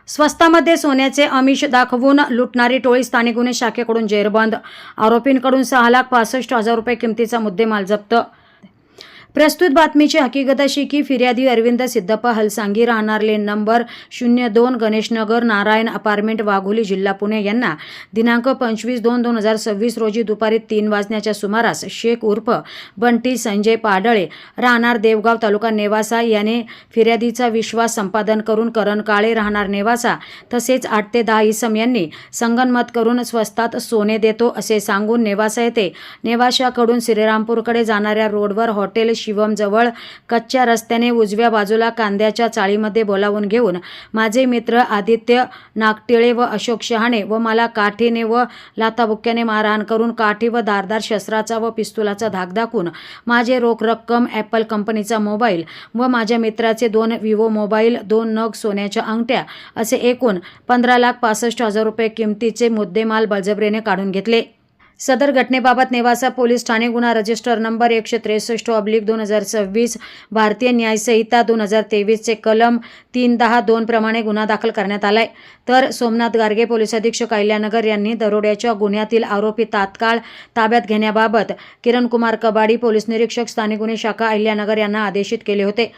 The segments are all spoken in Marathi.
स्वस्तामध्ये सोन्याचे आमिष दाखवून लुटणारी टोळी स्थानिक गुन्हे शाखेकडून जेरबंद। आरोपींकडून 6,65,000 रुपये किमतीचा मुद्देमाल जप्त। प्रस्तुत बातमीची हकीकत अशी की फिर्यादी अरविंद सिद्धप्पा हलसांगी राहणार lane number 02 Ganeshnagar Narayan apartment Wagholi जिल्हा पुणे यांना दिनांक 25/2/2026 रोजी दुपारी 3 वाजण्याच्या सुमारास शेख उर्फ बंटी संजय पाडळे राहणार देवगाव तालुका नेवासा याने फिर्यादीचा विश्वास संपादन करून करण काळे राहणार नेवासा तसेच 8 ते 10 इसम यांनी संगनमत करून स्वस्तात सोने देतो असे सांगून नेवासा येथे नेवाशाकडून श्रीरामपूरकडे जाणाऱ्या रोडवर हॉटेल शिवम जवळ कच्च्या रस्त्याने उजव्या बाजूला कांद्याच्या चाळीमध्ये बोलावून घेऊन माझे मित्र आदित्य नागटिळे व अशोक शहाणे व मला काठीने व लाथाबुक्क्याने मारहाण करून काठी व धारदार शस्त्राचा व पिस्तुलाचा धाक दाखवून माझे रोख रक्कम ॲपल कंपनीचा मोबाईल व माझ्या मित्राचे 2 विवो मोबाईल 2 नग सोन्याच्या अंगठ्या असे एकूण 15,65,000 रुपये किमतीचे मुद्देमाल बळजबरीने काढून घेतले। सदर घटनेबाबत नेवासा पोलीस ठाणे गुन्हा रजिस्टर नंबर 163/2026 भारतीय न्याय संहिता 2023 चे कलम 310(2) प्रमाणे गुन्हा दाखल करण्यात आलाय। तर सोमनाथ गारगे पोलीस अधीक्षक अहिल्यानगर यांनी दरोड्याच्या गुन्ह्यातील आरोपी तात्काळ ताब्यात घेण्याबाबत किरण कुमार कबाडी पोलीस निरीक्षक स्थानिक गुन्हे शाखा अहिल्यानगर यांना आदेशित केले होते।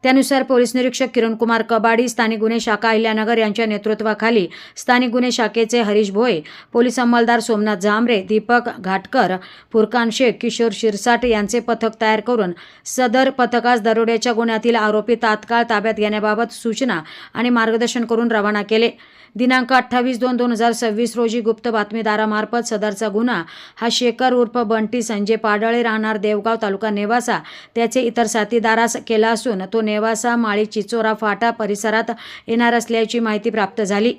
त्यानुसार पोलीस निरीक्षक किरण कुमार कबाडी स्थानिक गुन्हे शाखा अहिल्यानगर यांच्या नेतृत्वाखाली स्थानिक गुन्हे शाखेचे हरीश भोये, पोलीस अंमलदार सोमनाथ झांबरे, दीपक घाटकर, फुरकान शेख, किशोर शिरसाट यांचे पथक तयार करून सदर पथकास दरोड्याच्या गुन्ह्यातील आरोपी तात्काळ ताब्यात घेण्याबाबत सूचना आणि मार्गदर्शन करून रवाना केले। दिनांक 28/2/2026 रोजी गुप्त बातमीदारामार्फत सदरचा गुन्हा हा शेखर उर्फ बंटी संजय पाडळे राहणार देवगाव तालुका नेवासा त्याचे इतर साथीदारास केला असून तो नेवासा माळी चिचोरा फाटा परिसरात येणार असल्याची माहिती प्राप्त झाली।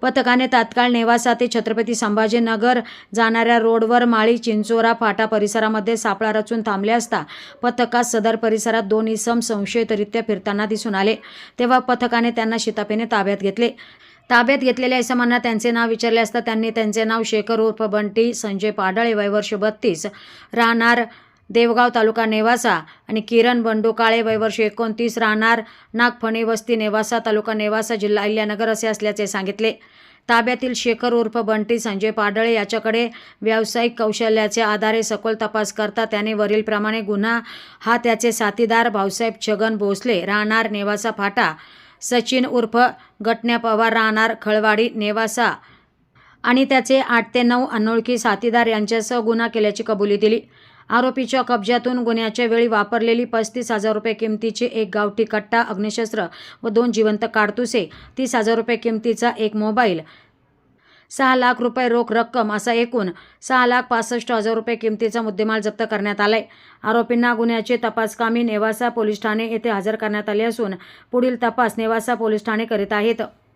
पथकाने तात्काळ नेवासा ते छत्रपती संभाजीनगर जाणाऱ्या रोडवर माळी चिंचोरा फाटा परिसरामध्ये सापळा रचून थांबले असता पथकास सदर परिसरात 2 इसम संशयितरित्या फिरताना दिसून आले। तेव्हा पथकाने त्यांना शिताफेने ताब्यात घेतले। ताब्यात घेतलेल्या इसमांना त्यांचे नाव विचारले असता त्यांनी त्यांचे नाव शेखर उर्फ बंटी संजय पाडळे वय वर्ष 32 राहणार देवगाव तालुका नेवासा आणि किरण बंडू काळे वय वर्ष 29 राहणार नागफणी वस्ती नेवासा तालुका नेवासा जिल्हा अहिल्यानगर असे असल्याचे सांगितले। ताब्यातील शेखर उर्फ बंटी संजय पाडळे याच्याकडे व्यावसायिक कौशल्याच्या आधारे सखोल तपास करता त्याने वरीलप्रमाणे गुन्हा हा त्याचे साथीदार भाऊसाहेब छगन भोसले राहणार नेवासा फाटा, सचिन उर्फ गटण्या पवार राहणार खळवाडी नेवासा आणि त्याचे 8 ते 9 अनोळखी साथीदार यांच्यासह गुन्हा केल्याची कबुली दिली। आरोपीच्या कब्जातून गुन्ह्याच्या वेळी वापरलेली 35,000 रुपये किमतीची एक गावठी कट्टा, अग्निशस्त्र व 2 जिवंत काडतुसे, 30,000 रुपये किमतीचा एक मोबाईल, 6 लाख रुपये रोख रक्कम असा एकूण 6,65,000 रुपये किमतीचा मुद्देमाल जप्त करण्यात आलाय। आरोपींना गुन्ह्याचे तपासकामी नेवासा पोलीस ठाणे येथे हजर करण्यात आले असून पुढील तपास नेवासा पोलीस ठाणे करीत आहेत।